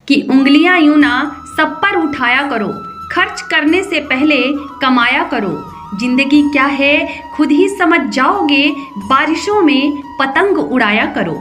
कि उंगलियां यूं ना सब पर उठाया करो, खर्च करने से पहले कमाया करो। जिंदगी क्या है खुद ही समझ जाओगे, बारिशों में पतंग उड़ाया करो।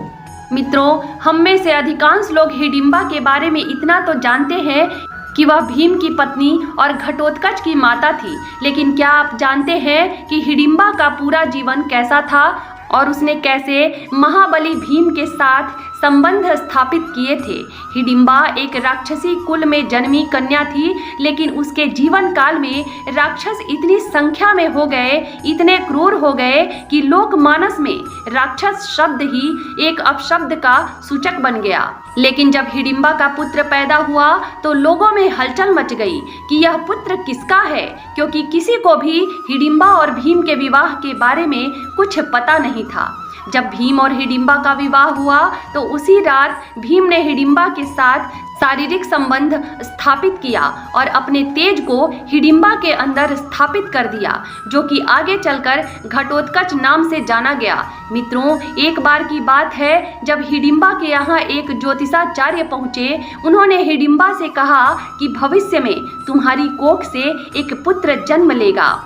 मित्रों, हम में से अधिकांश लोग हिडिंबा के बारे में इतना तो जानते हैं कि वह भीम की पत्नी और घटोत्कच की माता थी, लेकिन क्या आप जानते हैं कि हिडिंबा का पूरा जीवन कैसा था और उसने कैसे महाबली भीम के साथ संबंध स्थापित किए थे। हिडिंबा एक राक्षसी कुल में जन्मी कन्या थी, लेकिन उसके जीवन काल में राक्षस इतनी संख्या में हो गए, इतने क्रूर हो गए कि लोकमानस में राक्षस शब्द ही एक अपशब्द का सूचक बन गया। लेकिन जब हिडिंबा का पुत्र पैदा हुआ तो लोगों में हलचल मच गई कि यह पुत्र किसका है, क्योंकि किसी को भी हिडिंबा और भीम के विवाह के बारे में कुछ पता नहीं था। जब भीम और हिडिंबा का विवाह हुआ तो उसी रात भीम ने हिडिंबा के साथ शारीरिक संबंध स्थापित किया और अपने तेज को हिडिंबा के अंदर स्थापित कर दिया, जो कि आगे चलकर घटोत्कच नाम से जाना गया। मित्रों, एक बार की बात है जब हिडिंबा के यहाँ एक ज्योतिषाचार्य पहुँचे। उन्होंने हिडिंबा से कहा कि भविष्य में तुम्हारी कोख से एक पुत्र जन्म लेगा,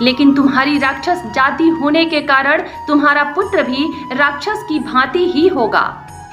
लेकिन तुम्हारी राक्षस जाति होने के कारण तुम्हारा पुत्र भी राक्षस की भांति ही होगा।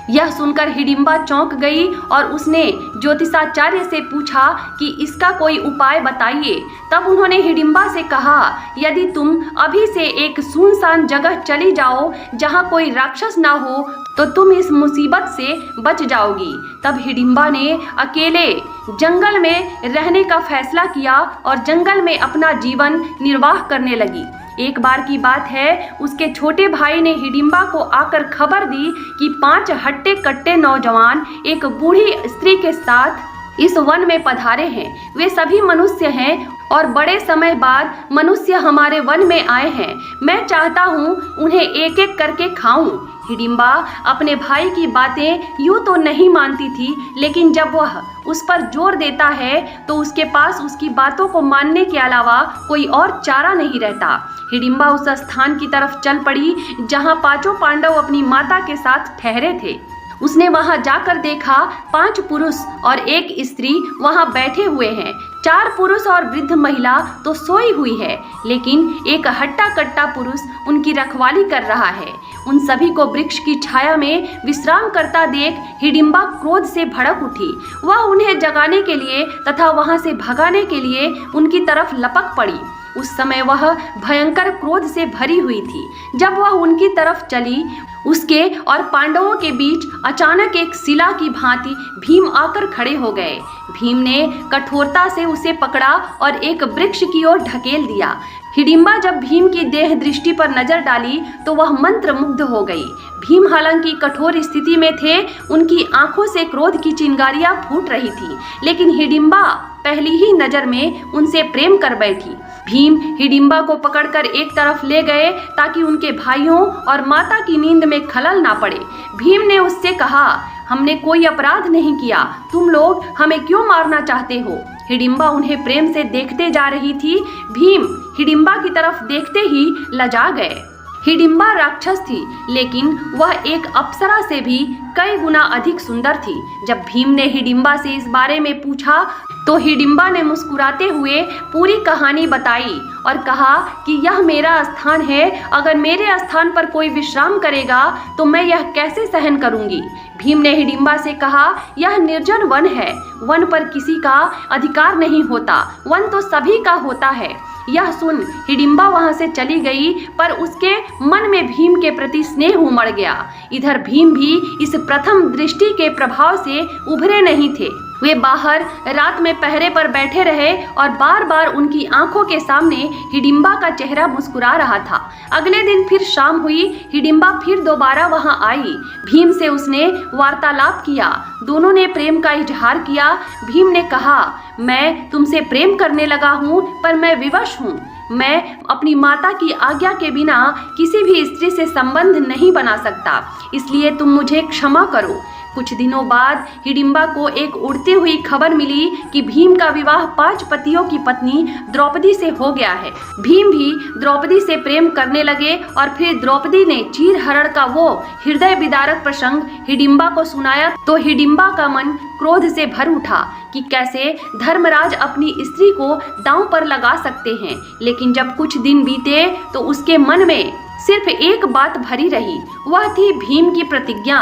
यह सुनकर हिडिंबा चौंक गई और उसने ज्योतिषाचार्य से पूछा कि इसका कोई उपाय बताइए। तब उन्होंने हिडिंबा से कहा, यदि तुम अभी से एक सुनसान जगह चली जाओ जहाँ कोई राक्षस ना हो तो तुम इस मुसीबत से बच जाओगी। तब हिडिंबा ने अकेले जंगल में रहने का फैसला किया और जंगल में अपना जीवन निर्वाह करने लगी। एक बार की बात है, उसके छोटे भाई ने हिडिंबा को आकर खबर दी कि 5 हट्टे कट्टे नौजवान एक बूढ़ी स्त्री के साथ इस वन में पधारे हैं। वे सभी मनुष्य हैं और बड़े समय बाद मनुष्य हमारे वन में आए हैं। मैं चाहता हूँ उन्हें एक एक करके खाऊं। हिडिंबा अपने भाई की बातें यूं तो नहीं मानती थी, लेकिन जब वह उस पर जोर देता है तो उसके पास उसकी बातों को मानने के अलावा कोई और चारा नहीं रहता। हिडिंबा उस स्थान की तरफ चल पड़ी जहाँ 5 पांडव अपनी माता के साथ ठहरे थे। उसने वहां जाकर देखा 5 पुरुष और 1 स्त्री वहां बैठे हुए हैं। 4 पुरुष और वृद्ध महिला तो सोई हुई है, लेकिन एक हट्टा कट्टा पुरुष उनकी रखवाली कर रहा है। उन सभी को वृक्ष की छाया में विश्राम करता देख हिडिंबा क्रोध से भड़क उठी। वह उन्हें जगाने के लिए तथा वहां से भगाने के लिए उनकी तरफ लपक पड़ी। उस समय वह भयंकर क्रोध से भरी हुई थी। जब वह उनकी तरफ चली, उसके और पांडवों के बीच अचानक एक शिला की भांति भीम आकर खड़े हो गए। भीम ने कठोरता से उसे पकड़ा और एक वृक्ष की ओर ढकेल दिया। हिडिंबा जब भीम की देह दृष्टि पर नजर डाली तो वह मंत्र मुग्ध हो गई। भीम हालांकि कठोर स्थिति में थे, उनकी आंखों से क्रोध की चिंगारियां फूट रही थी, लेकिन हिडिंबा पहली ही नजर में उनसे प्रेम कर बैठी। भीम हिडिंबा को पकड़कर एक तरफ ले गए ताकि उनके भाइयों और माता की नींद में खलल ना पड़े। भीम ने उससे कहा, हमने कोई अपराध नहीं किया, तुम लोग हमें क्यों मारना चाहते हो? हिडिंबा उन्हें प्रेम से देखते जा रही थी। भीम हिडिंबा की तरफ देखते ही लजा गए। हिडिंबा राक्षस थी, लेकिन वह एक अप्सरा से भी कई गुना अधिक सुंदर थी। जब भीम ने हिडिंबा से इस बारे में पूछा तो हिडिंबा ने मुस्कुराते हुए पूरी कहानी बताई और कहा कि यह मेरा स्थान है, अगर मेरे स्थान पर कोई विश्राम करेगा तो मैं यह कैसे सहन करूंगी। भीम ने हिडिंबा से कहा, यह निर्जन वन है, वन पर किसी का अधिकार नहीं होता, वन तो सभी का होता है। यह सुन हिडिंबा वहां से चली गई, पर उसके मन में भीम के प्रति स्नेह उमड़ गया। इधर भीम भी इस प्रथम दृष्टि के प्रभाव से उभरे नहीं थे। वे बाहर रात में पहरे पर बैठे रहे और बार बार उनकी आंखों के सामने हिडिंबा का चेहरा मुस्कुरा रहा था। अगले दिन फिर शाम हुई, हिडिंबा फिर दोबारा वहां आई। भीम से उसने वार्तालाप किया, दोनों ने प्रेम का इजहार किया। भीम ने कहा, मैं तुमसे प्रेम करने लगा हूँ, पर मैं विवश हूँ। मैं अपनी माता की आज्ञा के बिना किसी भी स्त्री से संबंध नहीं बना सकता, इसलिए तुम मुझे क्षमा करो। कुछ दिनों बाद हिडिंबा को एक उड़ती हुई खबर मिली कि भीम का विवाह 5 पतियों की पत्नी द्रौपदी से हो गया है। भीम भी द्रौपदी से प्रेम करने लगे और फिर द्रौपदी ने चीरहरण का वो हृदय विदारक प्रसंग हिडिंबा को सुनाया तो हिडिंबा का मन क्रोध से भर उठा कि कैसे धर्मराज अपनी स्त्री को दांव पर लगा सकते हैं। लेकिन जब कुछ दिन बीते तो उसके मन में सिर्फ एक बात भरी रही, वह थी भीम की प्रतिज्ञा।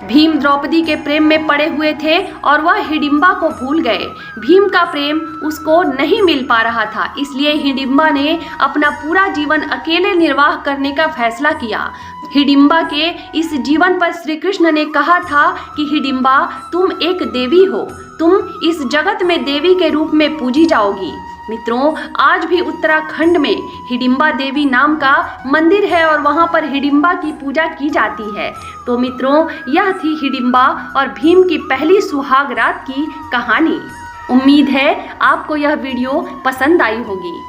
भीम द्रौपदी के प्रेम में पड़े हुए थे और वह हिडिंबा को भूल गए। भीम का प्रेम उसको नहीं मिल पा रहा था, इसलिए हिडिंबा ने अपना पूरा जीवन अकेले निर्वाह करने का फैसला किया। हिडिंबा के इस जीवन पर श्री कृष्ण ने कहा था कि हिडिंबा, तुम एक देवी हो, तुम इस जगत में देवी के रूप में पूजी जाओगी। मित्रों, आज भी उत्तराखंड में हिडिंबा देवी नाम का मंदिर है और वहां पर हिडिंबा की पूजा की जाती है। तो मित्रों, यह थी हिडिंबा और भीम की पहली सुहाग रात की कहानी। उम्मीद है आपको यह वीडियो पसंद आई होगी।